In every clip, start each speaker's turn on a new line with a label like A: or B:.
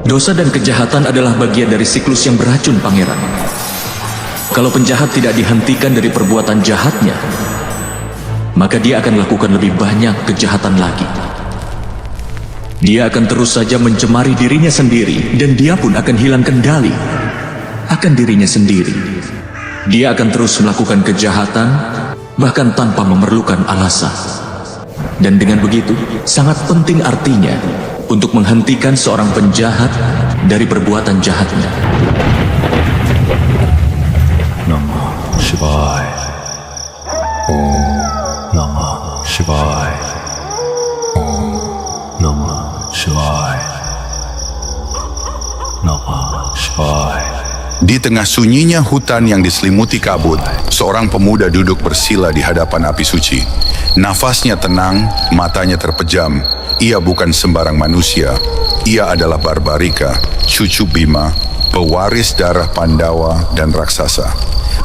A: Dosa dan kejahatan adalah bagian dari siklus yang beracun, Pangeran. Kalau penjahat tidak dihentikan dari perbuatan jahatnya, maka dia akan lakukan lebih banyak kejahatan lagi. Dia akan terus saja mencemari dirinya sendiri, dan dia pun akan hilang kendali akan dirinya sendiri. Dia akan terus melakukan kejahatan, bahkan tanpa memerlukan alasan. Dan dengan begitu, sangat penting artinya untuk menghentikan seorang penjahat dari perbuatan jahatnya.
B: Namah Shivaya. Om Namah Shivaya. Om Namah Shivaya. Namah Shivaya.
C: Di tengah sunyinya hutan yang diselimuti kabut, seorang pemuda duduk bersila di hadapan api suci. Nafasnya tenang, matanya terpejam. Ia bukan sembarang manusia. Ia adalah Barbarika, cucu Bima, pewaris darah Pandawa dan raksasa.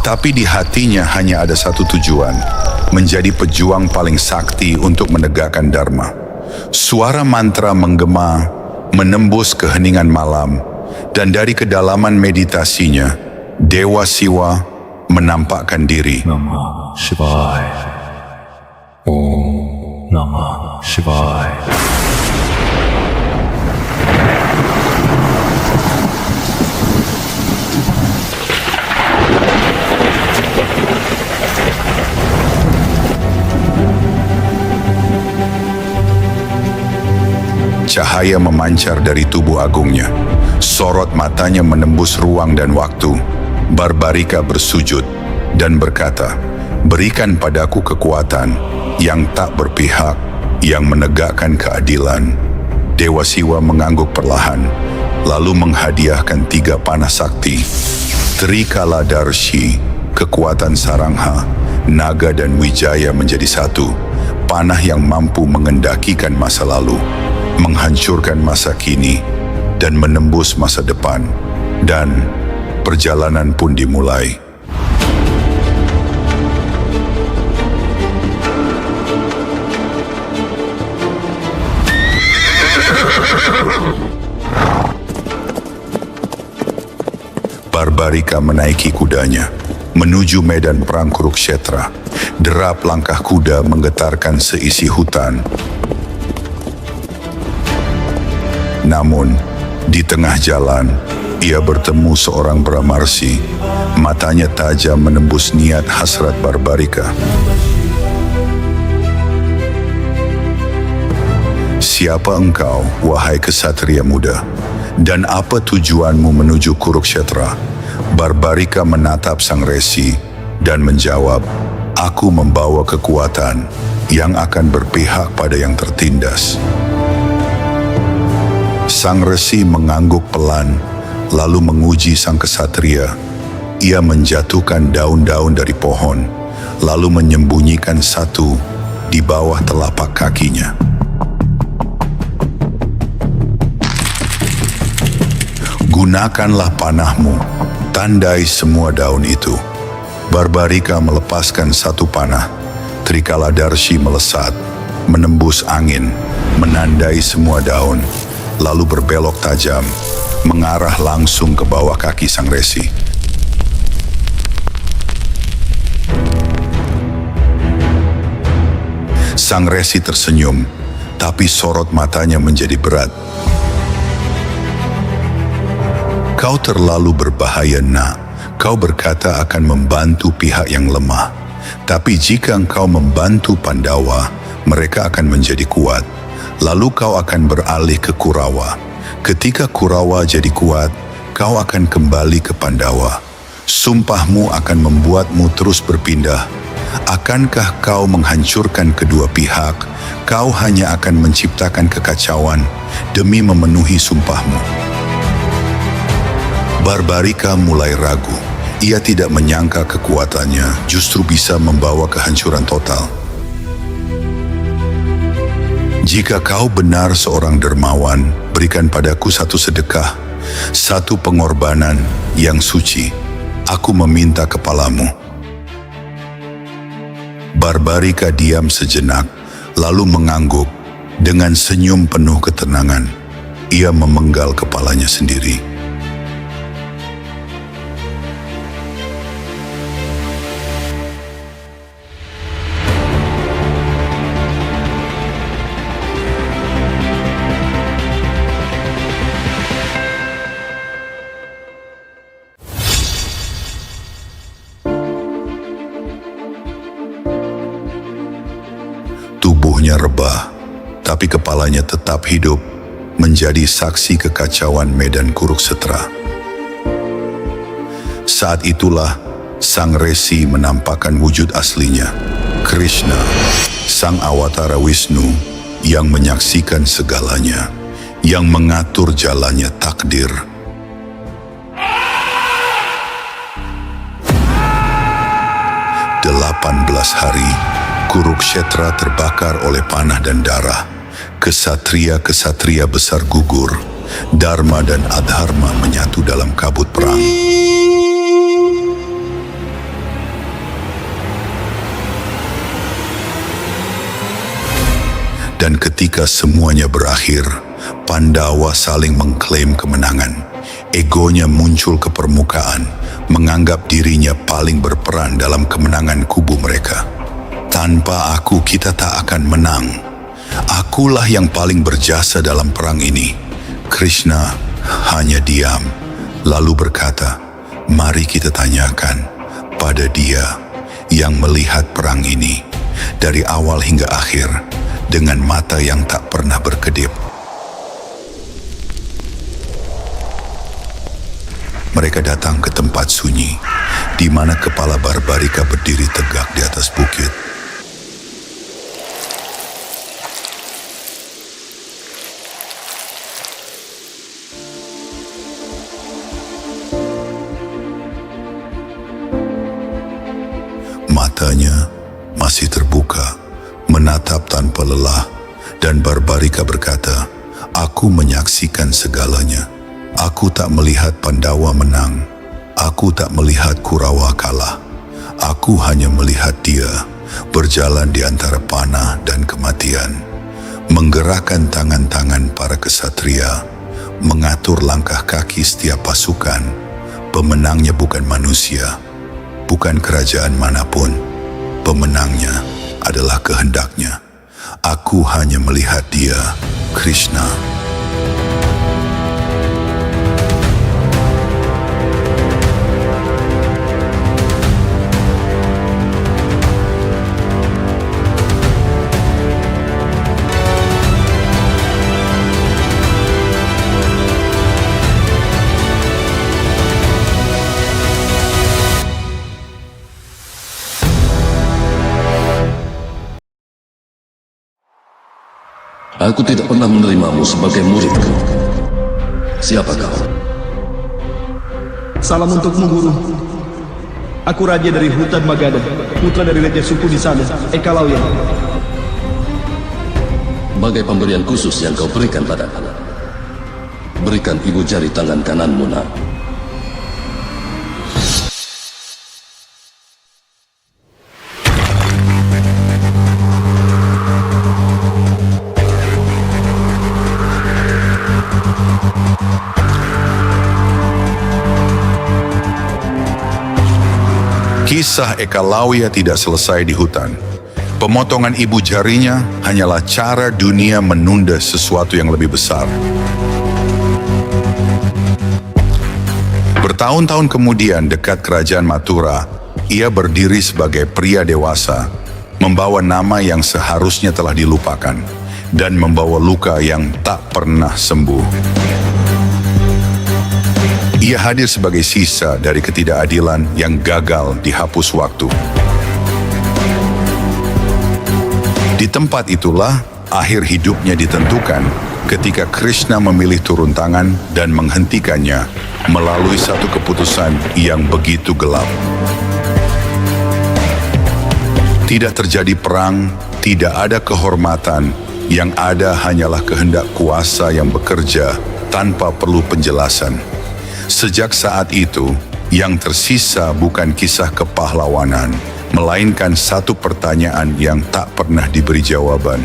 C: Tapi di hatinya hanya ada satu tujuan, menjadi pejuang paling sakti untuk menegakkan Dharma. Suara mantra menggema, menembus keheningan malam, dan dari kedalaman meditasinya, Dewa Siwa menampakkan diri.
B: Namah Shivaya. Om Namah Shivaya.
C: Cahaya memancar dari tubuh agungnya. Sorot matanya menembus ruang dan waktu. Barbarika bersujud dan berkata, "Berikan padaku kekuatan yang tak berpihak, yang menegakkan keadilan." Dewa Siwa mengangguk perlahan, lalu menghadiahkan 3 panah sakti. Trikala Darshi, kekuatan Sarangha, Naga dan Wijaya menjadi satu. Panah yang mampu mengendakikan masa lalu, menghancurkan masa kini, dan menembus masa depan. Dan perjalanan pun dimulai. Barbarika menaiki kudanya, menuju medan perang Kurukshetra. Derap langkah kuda menggetarkan seisi hutan. Namun, di tengah jalan, ia bertemu seorang Brahmarsi. Matanya tajam menembus niat hasrat Barbarika. "Siapa engkau, wahai kesatria muda? Dan apa tujuanmu menuju Kurukshetra?" Barbarika menatap sang resi dan menjawab, "Aku membawa kekuatan yang akan berpihak pada yang tertindas." Sang resi mengangguk pelan, lalu menguji sang kesatria. Ia menjatuhkan daun-daun dari pohon, lalu menyembunyikan satu di bawah telapak kakinya. "Gunakanlah panahmu, tandai semua daun itu." Barbarika melepaskan satu panah. Trikala Darshi melesat, menembus angin, menandai semua daun, lalu berbelok tajam, mengarah langsung ke bawah kaki sang resi. Sang resi tersenyum, tapi sorot matanya menjadi berat. "Kau terlalu berbahaya, nak. Kau berkata akan membantu pihak yang lemah. Tapi jika engkau membantu Pandawa, mereka akan menjadi kuat. Lalu kau akan beralih ke Kurawa. Ketika Kurawa jadi kuat, kau akan kembali ke Pandawa. Sumpahmu akan membuatmu terus berpindah. Akankah kau menghancurkan kedua pihak? Kau hanya akan menciptakan kekacauan demi memenuhi sumpahmu." Barbarika mulai ragu. Ia tidak menyangka kekuatannya justru bisa membawa kehancuran total. "Jika kau benar seorang dermawan, berikan padaku satu sedekah, satu pengorbanan yang suci. Aku meminta kepalamu." Barbarika diam sejenak, lalu mengangguk dengan senyum penuh ketenangan. ia memenggal kepalanya sendiri. Tubuhnya rebah, tapi kepalanya tetap hidup, menjadi saksi kekacauan medan Kuruksetra. Saat itulah Sang Resi menampakkan wujud aslinya, Krishna, Sang Awatara Wisnu, yang menyaksikan segalanya, yang mengatur jalannya takdir. Delapan 18 hari, Kuruksetra terbakar oleh panah dan darah. Kesatria-kesatria besar gugur. Dharma dan Adharma menyatu dalam kabut perang. Dan ketika semuanya berakhir, Pandawa saling mengklaim kemenangan. Egonya muncul ke permukaan, menganggap dirinya paling berperan dalam kemenangan kubu mereka. Tanpa aku kita tak akan menang. Akulah yang paling berjasa dalam perang ini. Krishna hanya diam, lalu berkata, mari kita tanyakan pada dia yang melihat perang ini dari awal hingga akhir dengan mata yang tak pernah berkedip. Mereka datang ke tempat sunyi, di mana kepala Barbarika berdiri tegak di atas bukit. Matanya masih terbuka, menatap tanpa lelah, dan Barbarika berkata, aku menyaksikan segalanya. Aku tak melihat Pandawa menang. Aku tak melihat Kurawa kalah. Aku hanya melihat dia berjalan di antara panah dan kematian, menggerakkan tangan-tangan para kesatria, mengatur langkah kaki setiap pasukan. Pemenangnya bukan manusia, bukan kerajaan manapun. Pemenangnya adalah kehendaknya. Aku hanya melihat dia, Krishna.
D: Aku tidak pernah menerimamu sebagai muridku. Siapa kau?
E: Salam untukmu, Guru. Aku raja dari hutan Magadha, putra dari raja suku di sana, Ekalauya.
D: Bagai pemberian khusus yang kau berikan padaku, berikan ibu jari tangan kananmu, nak.
C: Kisah Ekalauya tidak selesai di hutan. Pemotongan ibu jarinya hanyalah cara dunia menunda sesuatu yang lebih besar. Bertahun-tahun kemudian dekat kerajaan Mathura, ia berdiri sebagai pria dewasa, membawa nama yang seharusnya telah dilupakan, dan membawa luka yang tak pernah sembuh. Ia hadir sebagai sisa dari ketidakadilan yang gagal dihapus waktu. Di tempat itulah akhir hidupnya ditentukan ketika Krishna memilih turun tangan dan menghentikannya melalui satu keputusan yang begitu gelap. Tidak terjadi perang, tidak ada kehormatan, yang ada hanyalah kehendak kuasa yang bekerja tanpa perlu penjelasan. Sejak saat itu, yang tersisa bukan kisah kepahlawanan, melainkan satu pertanyaan yang tak pernah diberi jawaban.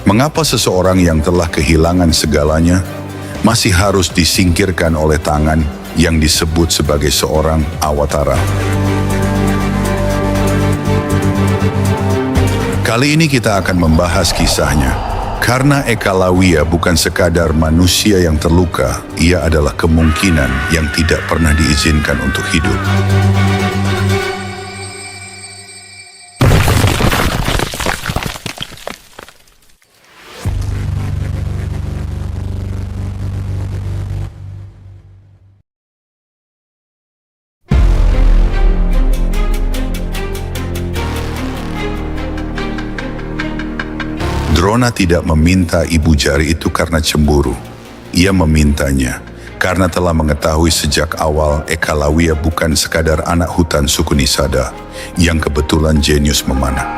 C: Mengapa seseorang yang telah kehilangan segalanya masih harus disingkirkan oleh tangan yang disebut sebagai seorang awatara. Kali ini kita akan membahas kisahnya. Karena Ekalawiya bukan sekadar manusia yang terluka, ia adalah kemungkinan yang tidak pernah diizinkan untuk hidup. Drona tidak meminta ibu jari itu karena cemburu. Ia memintanya karena telah mengetahui sejak awal Ekalawiya bukan sekadar anak hutan suku Nisada yang kebetulan jenius memanah.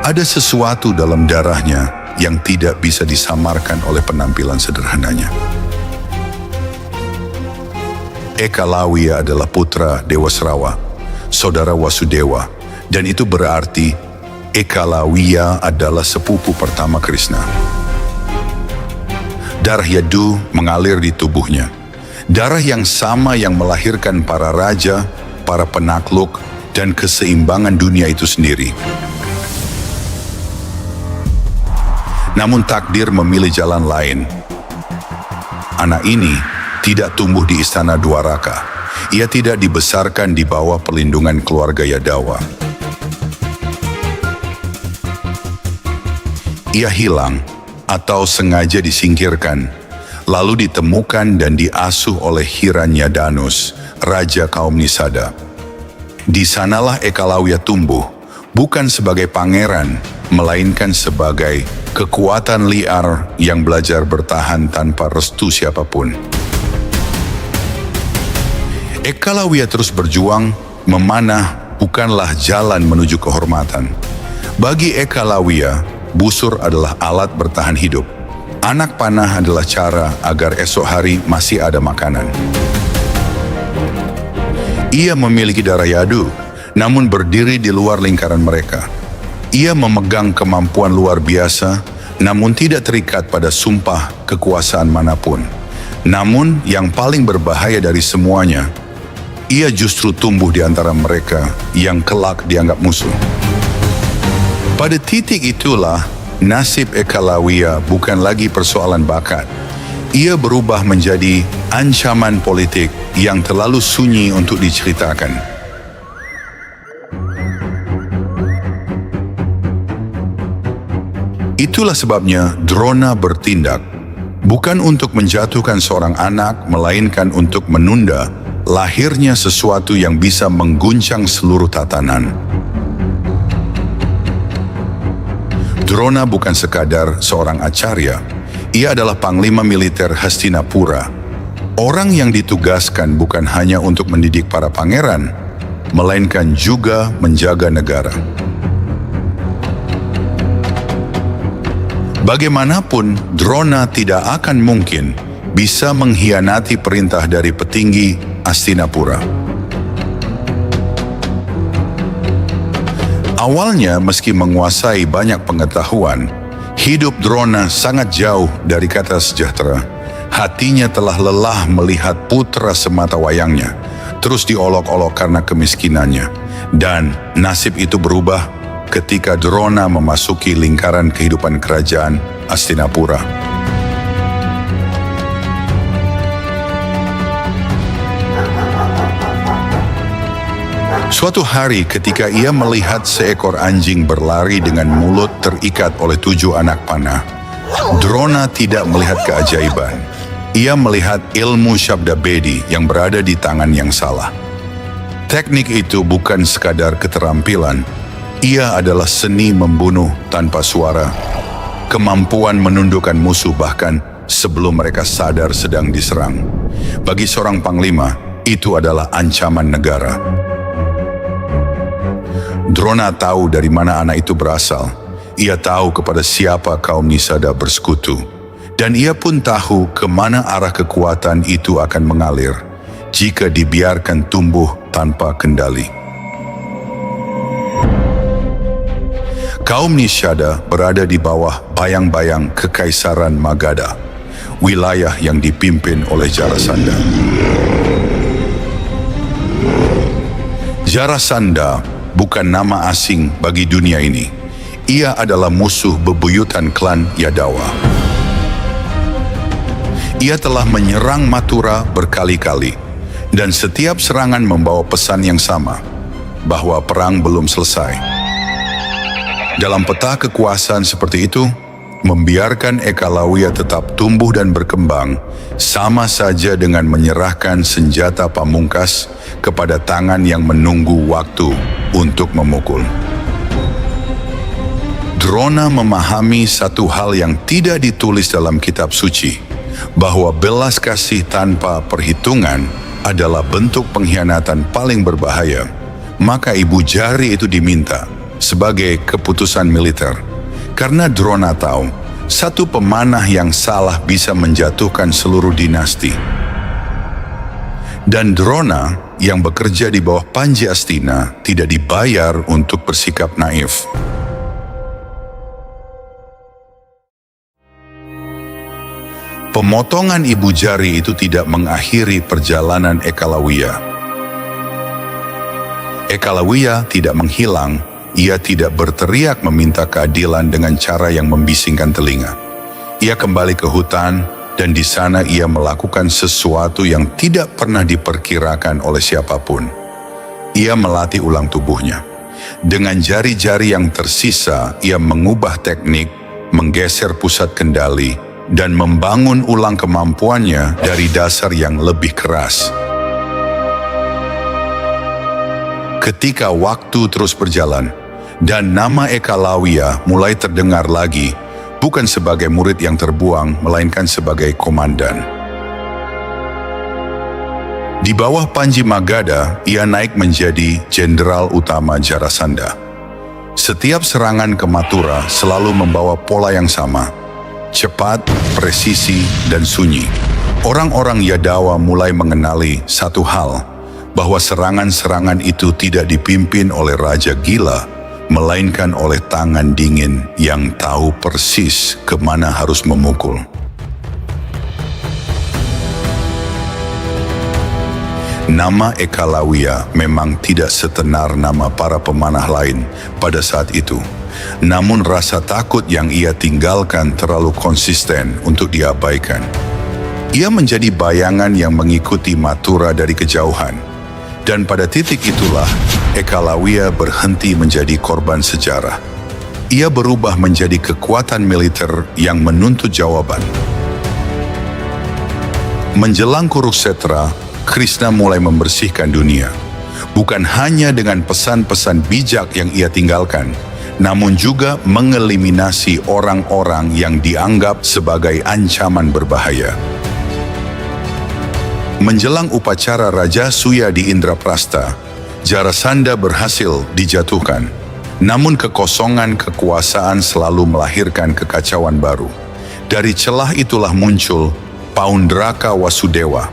C: Ada sesuatu dalam darahnya yang tidak bisa disamarkan oleh penampilan sederhananya. Ekalawiya adalah putra Dewa Srawa, saudara Wasudewa, dan itu berarti Ekalawiya adalah sepupu pertama Krishna. Darah Yadu mengalir di tubuhnya. Darah yang sama yang melahirkan para raja, para penakluk, dan keseimbangan dunia itu sendiri. Namun takdir memilih jalan lain. Anak ini tidak tumbuh di istana Dwaraka. Ia tidak dibesarkan di bawah perlindungan keluarga Yadawa. Ia hilang atau sengaja disingkirkan, lalu ditemukan dan diasuh oleh Hiranyadanus, raja kaum Nisada. Di sanalah Ekalawiya tumbuh, bukan sebagai pangeran, melainkan sebagai kekuatan liar yang belajar bertahan tanpa restu siapapun. Ekalawiya terus berjuang, memanah bukanlah jalan menuju kehormatan. Bagi Ekalawiya, busur adalah alat bertahan hidup. Anak panah adalah cara agar esok hari masih ada makanan. Ia memiliki darah Yadu, namun berdiri di luar lingkaran mereka. Ia memegang kemampuan luar biasa, namun tidak terikat pada sumpah kekuasaan manapun. Namun yang paling berbahaya dari semuanya, ia justru tumbuh di antara mereka yang kelak dianggap musuh. Pada titik itulah, nasib Ekalawiya bukan lagi persoalan bakat. Ia berubah menjadi ancaman politik yang terlalu sunyi untuk diceritakan. Itulah sebabnya Drona bertindak, bukan untuk menjatuhkan seorang anak, melainkan untuk menunda lahirnya sesuatu yang bisa mengguncang seluruh tatanan. Drona bukan sekadar seorang acarya, ia adalah panglima militer Hastinapura. Orang yang ditugaskan bukan hanya untuk mendidik para pangeran, melainkan juga menjaga negara. Bagaimanapun, Drona tidak akan mungkin bisa mengkhianati perintah dari petinggi Hastinapura. Awalnya, meski menguasai banyak pengetahuan, hidup Drona sangat jauh dari kata sejahtera. Hatinya telah lelah melihat putra semata wayangnya terus diolok-olok karena kemiskinannya. Dan nasib itu berubah ketika Drona memasuki lingkaran kehidupan kerajaan Hastinapura. Suatu hari ketika ia melihat seekor anjing berlari dengan mulut terikat oleh 7 anak panah, Drona tidak melihat keajaiban. Ia melihat ilmu Shabda Bedi yang berada di tangan yang salah. Teknik itu bukan sekadar keterampilan, ia adalah seni membunuh tanpa suara, kemampuan menundukkan musuh bahkan sebelum mereka sadar sedang diserang. Bagi seorang panglima, itu adalah ancaman negara. Drona tahu dari mana anak itu berasal. Ia tahu kepada siapa kaum Nisada bersekutu. Dan ia pun tahu kemana arah kekuatan itu akan mengalir jika dibiarkan tumbuh tanpa kendali. Kaum Nishada berada di bawah bayang-bayang Kekaisaran Magadha, wilayah yang dipimpin oleh Jarasandha. Jarasandha bukan nama asing bagi dunia ini. Ia adalah musuh bebuyutan klan Yadawa. Ia telah menyerang Mathura berkali-kali, dan setiap serangan membawa pesan yang sama, bahwa perang belum selesai. Dalam peta kekuasaan seperti itu, membiarkan Ekalawiya tetap tumbuh dan berkembang sama saja dengan menyerahkan senjata pamungkas kepada tangan yang menunggu waktu untuk memukul. Drona memahami satu hal yang tidak ditulis dalam kitab suci, bahwa belas kasih tanpa perhitungan adalah bentuk pengkhianatan paling berbahaya. Maka ibu jari itu diminta sebagai keputusan militer. Karena Drona tahu, satu pemanah yang salah bisa menjatuhkan seluruh dinasti. Dan Drona yang bekerja di bawah Panji Astina tidak dibayar untuk bersikap naif. Pemotongan ibu jari itu tidak mengakhiri perjalanan Ekalawiya. Ekalawiya tidak menghilang. Ia tidak berteriak meminta keadilan dengan cara yang membisingkan telinga. Ia kembali ke hutan, dan di sana ia melakukan sesuatu yang tidak pernah diperkirakan oleh siapapun. Ia melatih ulang tubuhnya. Dengan jari-jari yang tersisa, ia mengubah teknik, menggeser pusat kendali, dan membangun ulang kemampuannya dari dasar yang lebih keras. Ketika waktu terus berjalan, dan nama Ekalawiya mulai terdengar lagi, bukan sebagai murid yang terbuang, melainkan sebagai komandan. Di bawah Panji Magadha, ia naik menjadi jenderal utama Jarasandha. Setiap serangan ke Mathura selalu membawa pola yang sama, cepat, presisi, dan sunyi. Orang-orang Yadawa mulai mengenali satu hal, bahwa serangan-serangan itu tidak dipimpin oleh raja gila, melainkan oleh tangan dingin yang tahu persis kemana harus memukul. Nama Ekalawiya memang tidak setenar nama para pemanah lain pada saat itu. Namun rasa takut yang ia tinggalkan terlalu konsisten untuk diabaikan. Ia menjadi bayangan yang mengikuti Mathura dari kejauhan. Dan pada titik itulah, Ekalawiya berhenti menjadi korban sejarah. Ia berubah menjadi kekuatan militer yang menuntut jawaban. Menjelang Kurukshetra, Krishna mulai membersihkan dunia. Bukan hanya dengan pesan-pesan bijak yang ia tinggalkan, namun juga mengeliminasi orang-orang yang dianggap sebagai ancaman berbahaya. Menjelang upacara Raja Suya di Indraprastha, Jarasandha berhasil dijatuhkan. Namun kekosongan kekuasaan selalu melahirkan kekacauan baru. Dari celah itulah muncul Paundraka Wasudewa,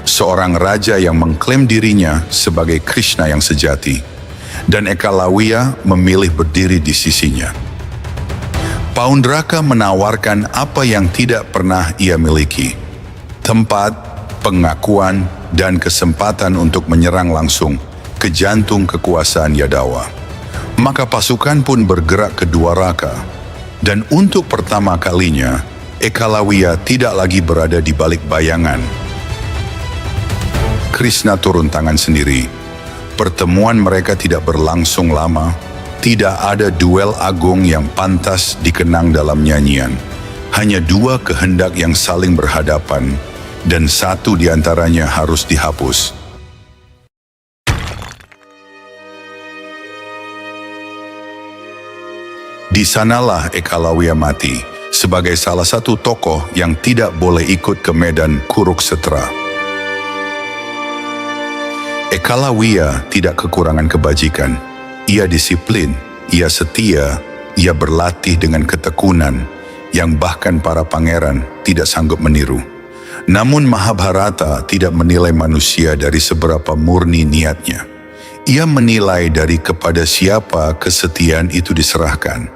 C: seorang raja yang mengklaim dirinya sebagai Krishna yang sejati. Dan Ekalawiya memilih berdiri di sisinya. Paundraka menawarkan apa yang tidak pernah ia miliki. Tempat, pengakuan, dan kesempatan untuk menyerang langsung ke jantung kekuasaan Yadawa. Maka pasukan pun bergerak ke Dwaraka, dan untuk pertama kalinya, Ekalawiya tidak lagi berada di balik bayangan. Krishna turun tangan sendiri. Pertemuan mereka tidak berlangsung lama. Tidak ada duel agung yang pantas dikenang dalam nyanyian. Hanya dua kehendak yang saling berhadapan, dan satu di antaranya harus dihapus. Di sanalah Ekalawiya mati sebagai salah satu tokoh yang tidak boleh ikut ke medan Kurukshetra. Ekalawiya tidak kekurangan kebajikan. Ia disiplin, ia setia, ia berlatih dengan ketekunan yang bahkan para pangeran tidak sanggup meniru. Namun Mahabharata tidak menilai manusia dari seberapa murni niatnya. Ia menilai dari kepada siapa kesetiaan itu diserahkan.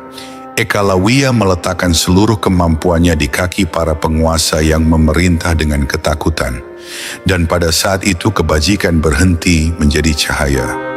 C: Ekalawiya meletakkan seluruh kemampuannya di kaki para penguasa yang memerintah dengan ketakutan. Dan pada saat itu kebajikan berhenti menjadi cahaya.